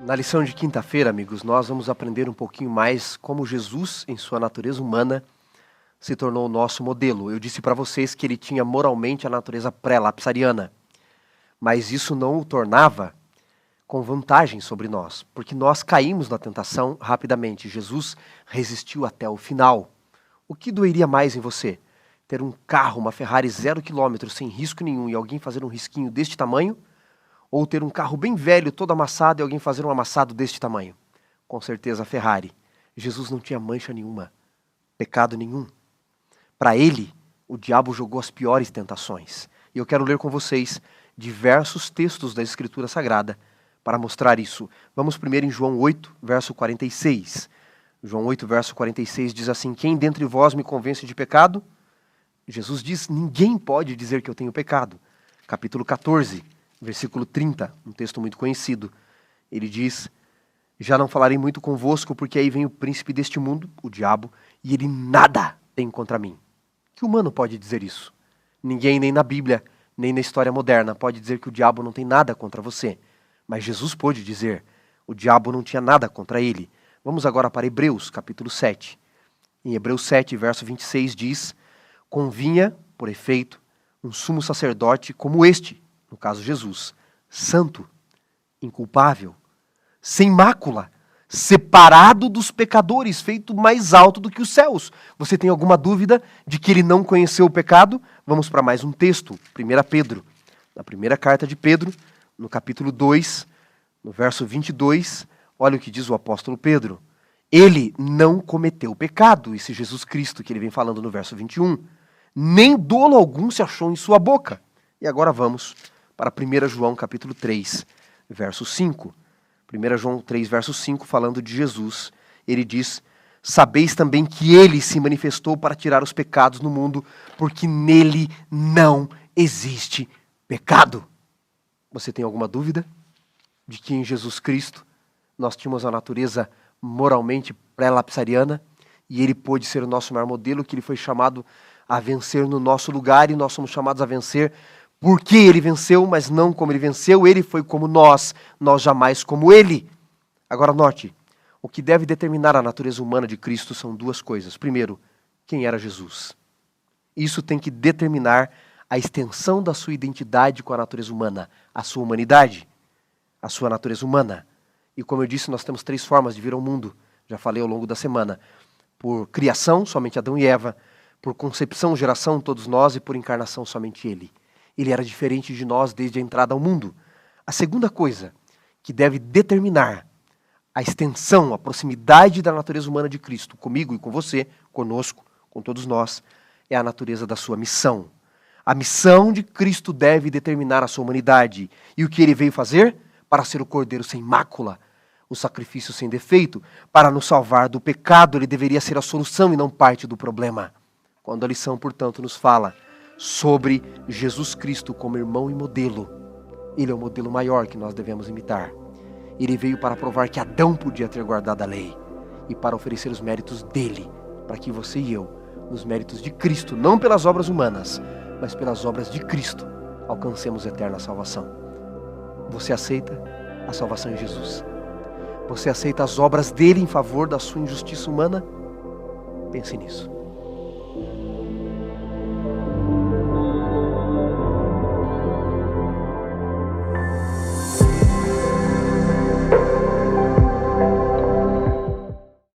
Na lição de quinta-feira, amigos, nós vamos aprender um pouquinho mais como Jesus, em sua natureza humana, se tornou o nosso modelo. Eu disse para vocês que ele tinha moralmente a natureza pré-lapsariana, mas isso não o tornava com vantagem sobre nós, porque nós caímos na tentação rapidamente. Jesus resistiu até o final. O que doeria mais em você? Ter um carro, uma Ferrari 0 km, sem risco nenhum, e alguém fazer um risquinho deste tamanho? Ou ter um carro bem velho, todo amassado, e alguém fazer um amassado deste tamanho? Com certeza a Ferrari. Jesus não tinha mancha nenhuma, pecado nenhum. Para ele, o diabo jogou as piores tentações. E eu quero ler com vocês diversos textos da Escritura Sagrada para mostrar isso. Vamos primeiro em João 8, verso 46. João 8, verso 46 diz assim: quem dentre vós me convence de pecado? Jesus diz, ninguém pode dizer que eu tenho pecado. Capítulo 14. Versículo 30, um texto muito conhecido. Ele diz, já não falarei muito convosco, porque aí vem o príncipe deste mundo, o diabo, e ele nada tem contra mim. Que humano pode dizer isso? Ninguém, nem na Bíblia, nem na história moderna, pode dizer que o diabo não tem nada contra você. Mas Jesus pôde dizer, o diabo não tinha nada contra ele. Vamos agora para Hebreus, capítulo 7. Em Hebreus 7, verso 26 diz, convinha, por efeito, um sumo sacerdote como este, no caso Jesus, santo, inculpável, sem mácula, separado dos pecadores, feito mais alto do que os céus. Você tem alguma dúvida de que ele não conheceu o pecado? Vamos para mais um texto, 1 Pedro. Na primeira carta de Pedro, no capítulo 2, no verso 22, olha o que diz o apóstolo Pedro. Ele não cometeu pecado, esse Jesus Cristo que ele vem falando no verso 21, nem dolo algum se achou em sua boca. E agora vamos para 1 João capítulo 3, verso 5. 1 João 3, verso 5, falando de Jesus, ele diz, sabeis também que ele se manifestou para tirar os pecados no mundo, porque nele não existe pecado. Você tem alguma dúvida de que em Jesus Cristo nós tínhamos a natureza moralmente pré-lapsariana e ele pôde ser o nosso maior modelo, que ele foi chamado a vencer no nosso lugar e nós somos chamados a vencer porque ele venceu, mas não como ele venceu, ele foi como nós jamais como ele. Agora note, o que deve determinar a natureza humana de Cristo são duas coisas. Primeiro, quem era Jesus? Isso tem que determinar a extensão da sua identidade com a natureza humana, a sua humanidade, a sua natureza humana. E como eu disse, nós temos 3 formas de vir ao mundo, já falei ao longo da semana. Por criação, somente Adão e Eva, por concepção, geração, todos nós, e por encarnação, somente ele. Ele era diferente de nós desde a entrada ao mundo. A segunda coisa que deve determinar a extensão, a proximidade da natureza humana de Cristo, comigo e com você, conosco, com todos nós, é a natureza da sua missão. A missão de Cristo deve determinar a sua humanidade. E o que ele veio fazer? Para ser o cordeiro sem mácula, o sacrifício sem defeito, para nos salvar do pecado. Ele deveria ser a solução e não parte do problema. Quando a lição, portanto, nos fala sobre Jesus Cristo como irmão e modelo, ele é o modelo maior que nós devemos imitar. Ele veio para provar que Adão podia ter guardado a lei e para oferecer os méritos dele, para que você e eu, nos méritos de Cristo, não pelas obras humanas, mas pelas obras de Cristo, alcancemos eterna salvação. Você aceita a salvação em Jesus? Você aceita as obras dele em favor da sua injustiça humana? Pense nisso.